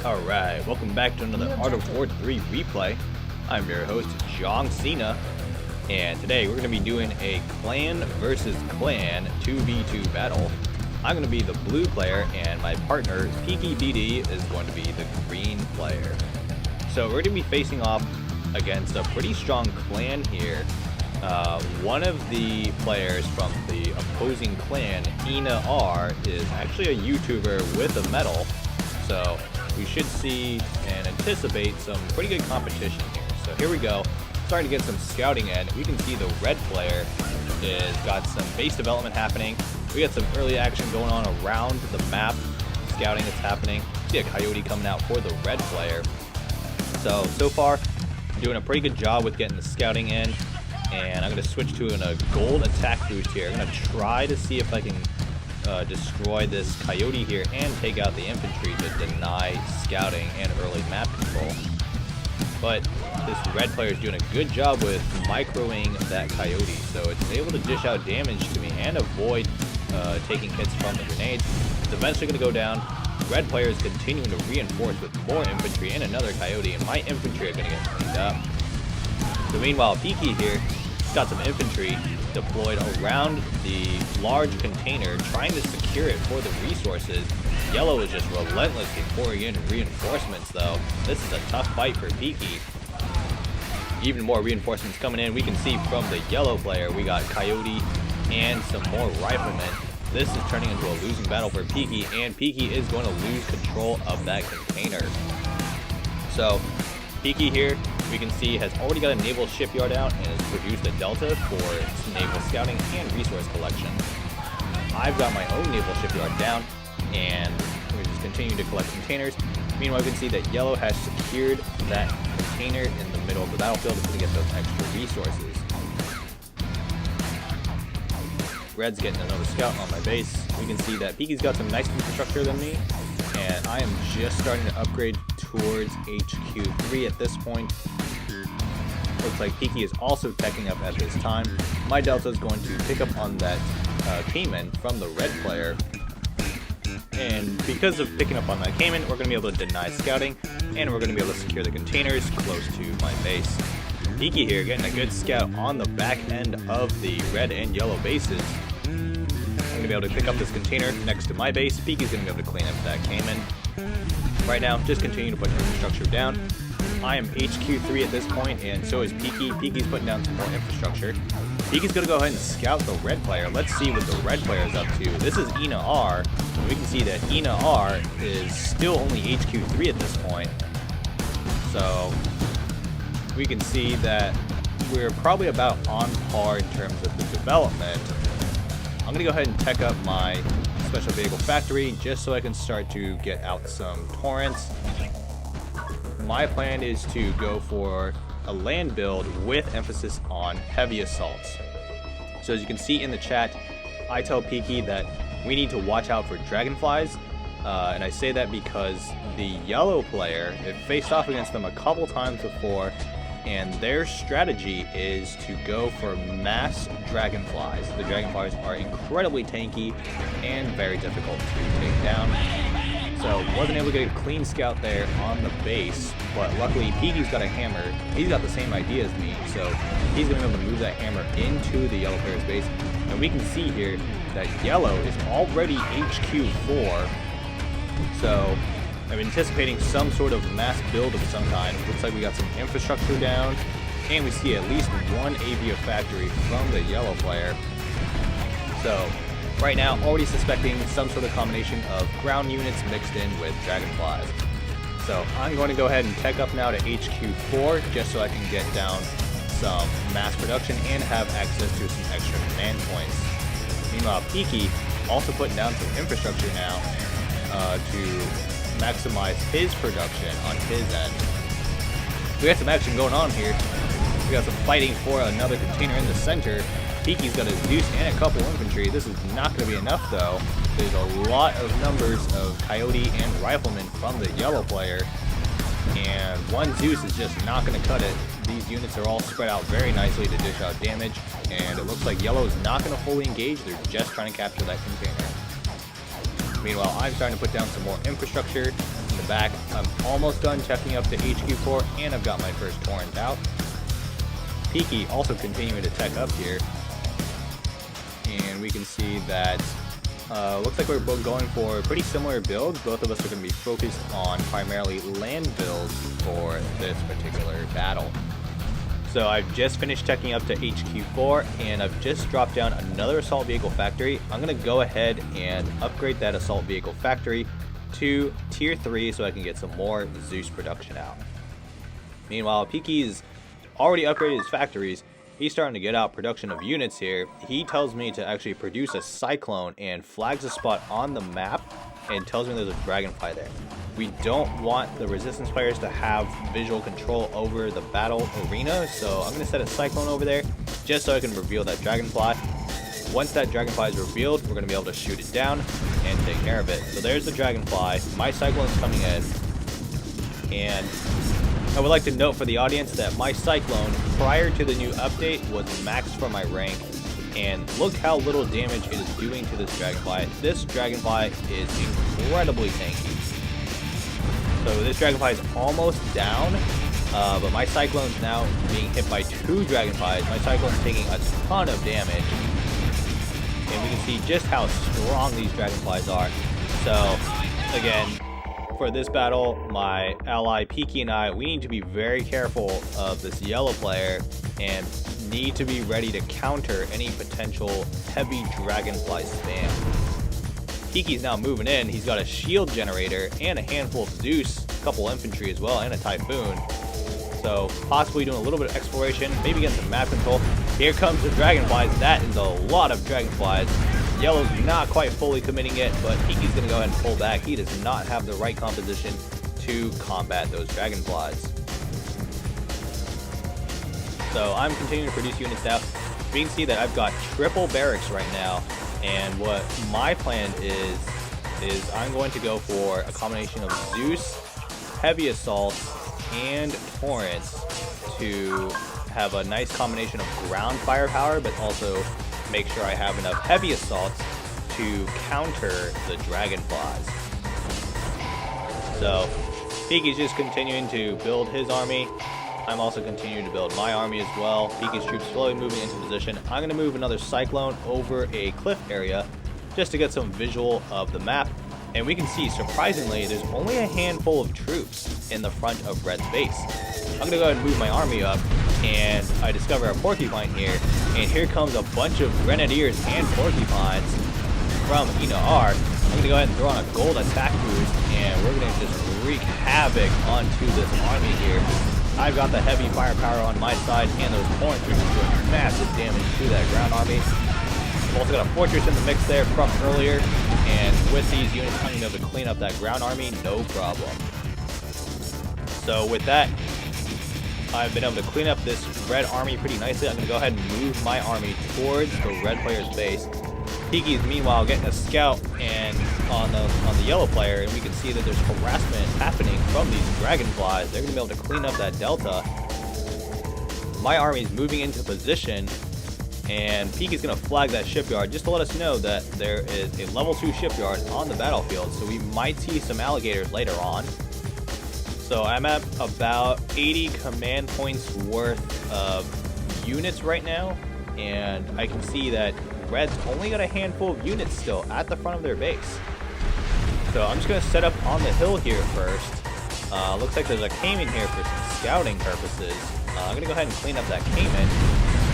Alright, welcome back to another Art of War 3 replay. I'm your host, John Cena, and today we're going to be doing a clan versus clan 2v2 battle. I'm going to be the blue player, and my partner, Peaky BD, is going to be the green player. So we're going to be facing off against a pretty strong clan here. One of the players from the opposing clan, Ina R, is actually a YouTuber with a medal, so we should see and anticipate some pretty good competition here. So here we go, starting to get some scouting in. We can see the red player is got some base development happening. We got some early action going on around the map, scouting that's happening. See a coyote coming out for the red player. So far, doing a pretty good job with getting the scouting in. And I'm going to switch to a gold attack boost here. I'm going to try to see if I can destroy this coyote here and take out the infantry to deny scouting and early map control. But this red player is doing a good job with microing that coyote, so it's able to dish out damage to me and avoid taking hits from the grenades. It's eventually going to go down. Red player is continuing to reinforce with more infantry and another coyote, and my infantry are going to get cleaned up. So meanwhile, Peaky here got some infantry deployed around the large container, trying to secure it for the resources. Yellow is just relentlessly pouring in reinforcements, though. This is a tough fight for Peaky. Even more reinforcements coming in. We can see from the yellow player, we got coyote and some more riflemen. This is turning into a losing battle for Peaky, and Peaky is going to lose control of that container. So Peaky here, we can see, has already got a naval shipyard out and has produced a delta for its naval scouting and resource collection. I've got my own naval shipyard down, and we're just continuing to collect containers. Meanwhile, we can see that yellow has secured that container in the middle of the battlefield. It's going to get those extra resources. Red's getting another scout on my base. We can see that Peaky's got some nice infrastructure than me, and I am just starting to upgrade towards HQ3 at this point. Looks like Peaky is also teching up at this time. My delta is going to pick up on that Cayman from the red player, and because of picking up on that Cayman, we're going to be able to deny scouting, and we're going to be able to secure the containers close to my base. Peaky here getting a good scout on the back end of the red and yellow bases. I'm going to be able to pick up this container next to my base. Peaky's going to be able to clean up that Cayman. Right now, just continue to put infrastructure down. I am HQ3 at this point, and so is Peaky. Peaky's putting down some more infrastructure. Peaky's going to go ahead and scout the red player. Let's see what the red player is up to. This is Ina R. We can see that Ina R is still only HQ3 at this point. So we can see that we're probably about on par in terms of the development. I'm going to go ahead and tech up my special vehicle factory just so I can start to get out some torrents. My plan is to go for a land build with emphasis on heavy assaults. So as you can see in the chat, I tell Peaky that we need to watch out for dragonflies, and I say that because the yellow player, it faced off against them a couple times before, and their strategy is to go for mass dragonflies. The dragonflies are incredibly tanky and very difficult to take down. So wasn't able to get a clean scout there on the base, but luckily Peaky's got a hammer. He's got the same idea as me, so he's going to be able to move that hammer into the yellow player's base. And we can see here that yellow is already HQ4, so I'm anticipating some sort of mass build of some kind. Looks like we got some infrastructure down, and we see at least one avia factory from the yellow player. So right now, already suspecting some sort of combination of ground units mixed in with dragonflies. So I'm going to go ahead and tech up now to HQ4 just so I can get down some mass production and have access to some extra command points. Meanwhile, Peaky also putting down some infrastructure now to maximize his production on his end. We got some action going on here. We got some fighting for another container in the center. Peaky's got a Zeus and a couple infantry. This is not going to be enough, though. There's a lot of numbers of coyote and riflemen from the yellow player, and one Zeus is just not going to cut it. These units are all spread out very nicely to dish out damage, and it looks like yellow is not going to fully engage. They're just trying to capture that container. Meanwhile, I'm starting to put down some more infrastructure. in the back. I'm almost done checking up to HQ4, and I've got my first torrent out. Peaky also continuing to tech up here. And we can see that looks like we're both going for pretty similar builds. Both of us are going to be focused on primarily land builds for this particular battle. So I've just finished checking up to HQ4, and I've just dropped down another assault vehicle factory. I'm going to go ahead and upgrade that assault vehicle factory to tier 3 so I can get some more Zeus production out. Meanwhile, Peaky's already upgraded his factories. He's starting to get out production of units here. He tells me to actually produce a cyclone and flags a spot on the map and tells me there's a dragonfly there. We don't want the resistance players to have visual control over the battle arena, so I'm going to set a cyclone over there just so I can reveal that dragonfly. Once that dragonfly is revealed, we're going to be able to shoot it down and take care of it. So there's the dragonfly. My cyclone is coming in, and I would like to note for the audience that my cyclone prior to the new update was maxed for my rank, and look how little damage it is doing to this dragonfly. This dragonfly is incredibly tanky. So this dragonfly is almost down, but my cyclone's now being hit by 2 dragonflies. My cyclone's taking a ton of damage, and we can see just how strong these dragonflies are. So again, for this battle, my ally Peaky and I, we need to be very careful of this yellow player and need to be ready to counter any potential heavy dragonfly spam. Peaky's now moving in. He's got a shield generator and a handful of Zeus, a couple infantry as well, and a typhoon. So possibly doing a little bit of exploration, maybe get some map control. Here comes the dragonflies. That is a lot of dragonflies. Yellow's not quite fully committing it, but Peaky's going to go ahead and pull back. He does not have the right composition to combat those dragonflies. So I'm continuing to produce units now. You can see that I've got triple barracks right now, and what my plan is I'm going to go for a combination of Zeus, heavy assaults, and torrents to have a nice combination of ground firepower, but also make sure I have enough heavy assaults to counter the dragonflies. So Peaky's just continuing to build his army. I'm also continuing to build my army as well. Peaky's troops slowly moving into position. I'm going to move another cyclone over a cliff area just to get some visual of the map. And we can see, surprisingly, there's only a handful of troops in the front of Red's base. I'm going to go ahead and move my army up, and I discover a porcupine here, and here comes a bunch of grenadiers and porcupines from Ina-R. I'm going to go ahead and throw on a gold attack boost, and we're going to just wreak havoc onto this army here. I've got the heavy firepower on my side, and those torrent troops are doing massive damage to that ground army. I've also got a fortress in the mix there from earlier, and with these units, I'm going to be able to clean up that ground army, no problem. So with that, I've been able to clean up this red army pretty nicely. I'm going to go ahead and move my army towards the red player's base. Peaky's meanwhile getting a scout and on the yellow player, and we can see that there's harassment happening from these dragonflies. They're going to be able to clean up that delta. My army's moving into position, and Peaky's going to flag that shipyard just to let us know that there is a level 2 shipyard on the battlefield, so we might see some alligators later on. So I'm at about 80 command points worth of units right now, and I can see that Red's only got a handful of units still at the front of their base. So I'm just going to set up on the hill here first. Looks like there's a Kane here for some scouting purposes. I'm going to go ahead and clean up that Kane.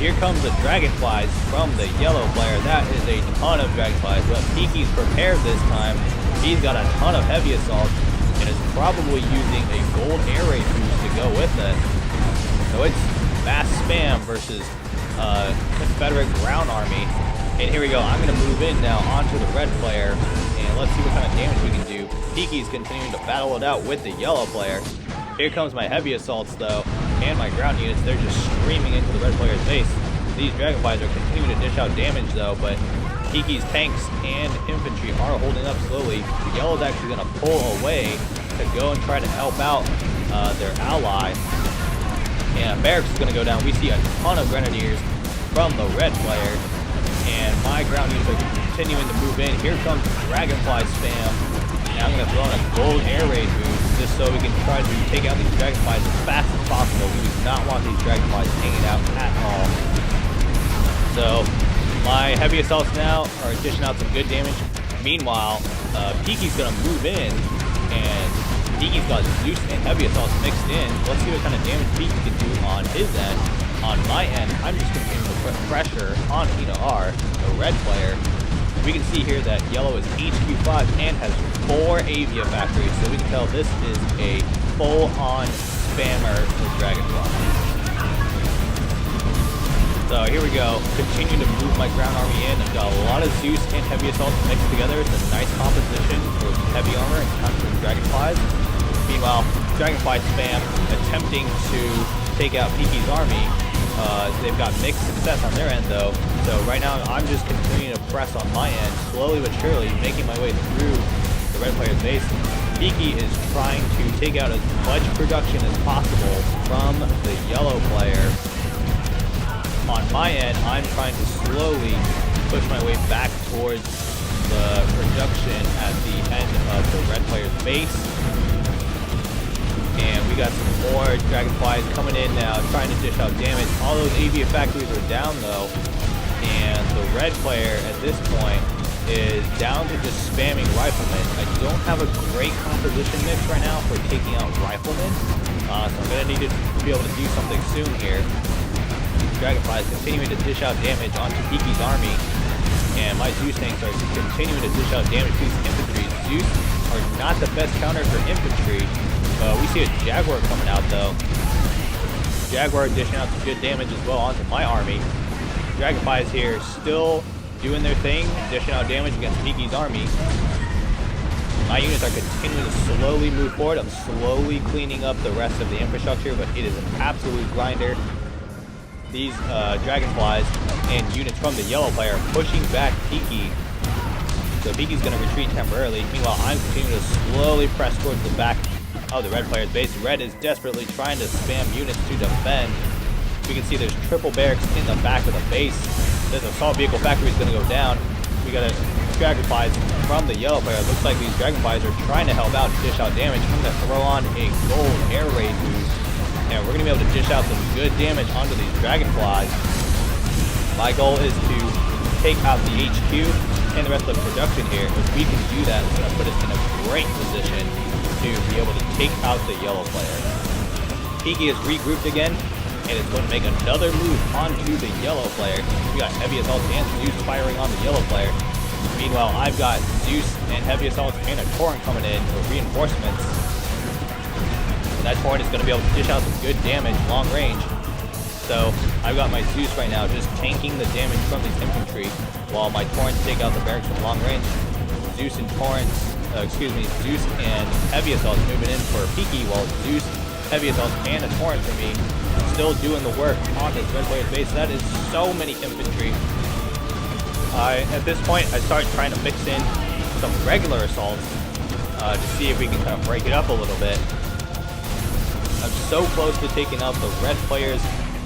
Here comes the dragonflies from the yellow player. That is a ton of dragonflies, but Peaky's prepared this time. He's got a ton of heavy assaults and is probably using a gold air raid boost to go with it. So it's mass spam versus Confederate ground army. And here we go. I'm going to move in now onto the red player, and let's see what kind of damage we can do. Peaky's continuing to battle it out with the yellow player. Here comes my heavy assaults, though, and my ground units. They're just streaming into the red player's base. These dragonflies are continuing to dish out damage, though, but Peaky's tanks and infantry are holding up slowly. The yellow's actually going to pull away to go and try to help out their ally. And a barracks is going to go down. We see a ton of grenadiers from the red player, and my ground units are continuing to move in. Here comes Dragonfly spam, and I'm going to throw in a gold air raid boost so we can try to take out these Dragonflies as fast as possible. We do not want these Dragonflies hanging out at all. So my heavy assaults now are dishing out some good damage. Meanwhile, Peaky's going to move in, and Peaky's got Zeus and heavy assaults mixed in. Let's see what kind of damage Peaky can do on his end. On my end, I'm just continuing to put pressure on Tina R, the red player. We can see here that yellow is HQ5 and has 4 Avia factories, so we can tell this is a full-on spammer with Dragonfly. So here we go, continuing to move my ground army in. I've got a lot of Zeus and heavy assaults mixed together. It's a nice composition with heavy armor and countering Dragonflies. Meanwhile, Dragonfly spam attempting to take out Peaky's army. They've got mixed success on their end though. So right now I'm just continuing to press on my end, slowly but surely making my way through the red player's base. Peaky is trying to take out as much production as possible from the yellow player. On my end, I'm trying to slowly push my way back towards the production at the end of the red player's base. And we got some more Dragonflies coming in now, trying to dish out damage. All those Avia factories are down though, and the red player at this point is down to just spamming Riflemen. I don't have a great composition mix right now for taking out Riflemen, so I'm going to need to be able to do something soon here. Dragonflies continuing to dish out damage onto Peaky's army, and my Zeus tanks are continuing to dish out damage to these infantry. Zeus are not the best counter for infantry. We see a Jaguar coming out though. Jaguar dishing out some good damage as well onto my army. Dragonflies here still doing their thing, dishing out damage against Peaky's army. My units are continuing to slowly move forward. I'm slowly cleaning up the rest of the infrastructure, but it is an absolute grinder. These Dragonflies and units from the yellow player are pushing back Peaky. So Peaky's going to retreat temporarily. Meanwhile, I'm continuing to slowly press towards the back of the red player's base. Red is desperately trying to spam units to defend. We can see there's triple barracks in the back of the base. This assault vehicle factory is going to go down. We got a Dragonflies from the yellow player. It looks like these Dragonflies are trying to help out and dish out damage. I'm going to throw on a gold air raid boost, and we're going to be able to dish out some good damage onto these Dragonflies. My goal is to take out the HQ and the rest of the production here. If we can do that, it's going to put us in a great position to be able to take out the yellow player. Peaky is regrouped again, and it's going to make another move onto the yellow player. We got heavy assault and Zeus firing on the yellow player. Meanwhile, I've got Zeus and heavy assault and a torrent coming in for reinforcements. And that torrent is going to be able to dish out some good damage long range. So I've got my Zeus right now just tanking the damage from these infantry while my torrents take out the barracks from long range. Zeus and Zeus and heavy assault moving in for Peaky, while Zeus, heavy assault, and a torrent for me still doing the work on this red player's base. That is so many infantry. At this point, I started trying to mix in some regular assaults to see if we can kind of break it up a little bit. I'm so close to taking out the red player's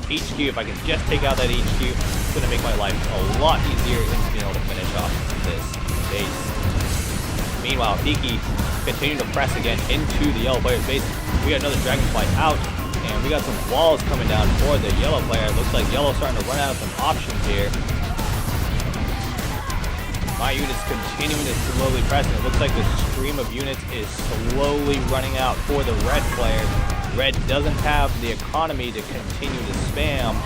HQ. If I can just take out that HQ, it's going to make my life a lot easier in being able to finish off this base. Meanwhile, Peaky continuing to press again into the yellow player's base. We got another Dragonfly out, and we got some walls coming down for the yellow player. Looks like yellow's starting to run out of some options here. My unit's continuing to slowly press, and it looks like the stream of units is slowly running out for the red player. Red doesn't have the economy to continue to spam.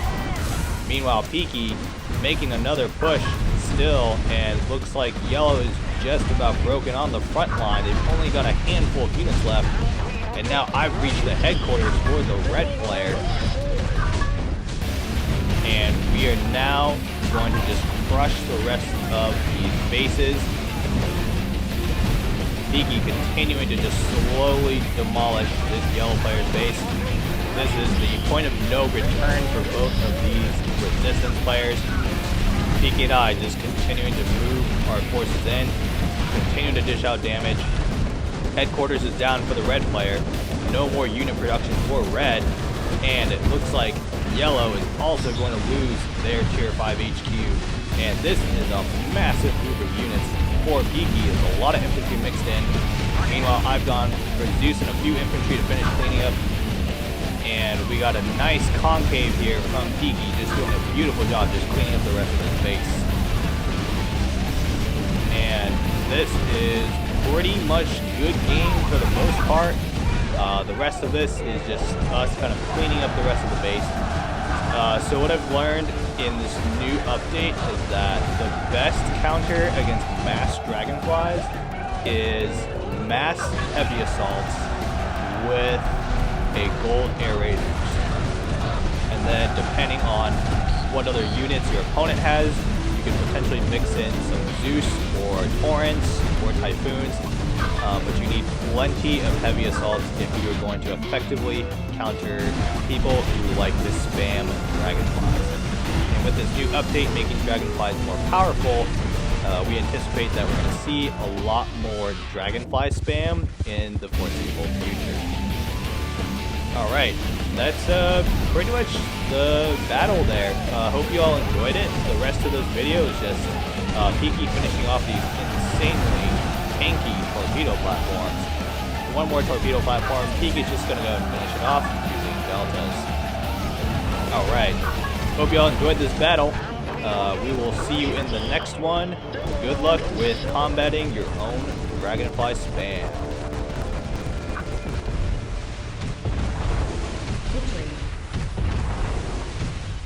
Meanwhile, Peaky making another push still, and it looks like yellow is just about broken on the front line. They've only got a handful of units left, and now I've reached the headquarters for the red player. And we are now going to just crush the rest of these bases. Peaky continuing to just slowly demolish this yellow player's base. This is the point of no return for both of these resistance players. Peaky and I just continuing to move our forces in, continuing to dish out damage. Headquarters is down for the red player. No more unit production for red. And it looks like yellow is also going to lose their tier 5 HQ. And this is a massive group of units for Peaky. There's a lot of infantry mixed in. Meanwhile, I've gone for Zeus and a few infantry to finish cleaning up. And we got a nice concave here from Peaky, just doing a beautiful job just cleaning up the rest of his base. And this is pretty much good game for the most part. The rest of this is just us kind of cleaning up the rest of the base. So what I've learned in this new update is that the best counter against mass dragonflies is mass heavy assaults with a gold air raid boost. And then depending on what other units your opponent has, you can potentially mix in some Zeus or Torrents or Typhoons, but you need plenty of heavy assaults if you're going to effectively counter people who like to spam dragonflies. And with this new update making dragonflies more powerful, we anticipate that we're going to see a lot more dragonfly spam in the foreseeable future. Alright, that's pretty much the battle there. Hope you all enjoyed it. The rest of this video is just Peaky finishing off these insanely tanky torpedo platforms. One more torpedo platform, Peaky's just going to go and finish it off using deltas. Alright, hope you all enjoyed this battle. We will see you in the next one. Good luck with combating your own dragonfly spam.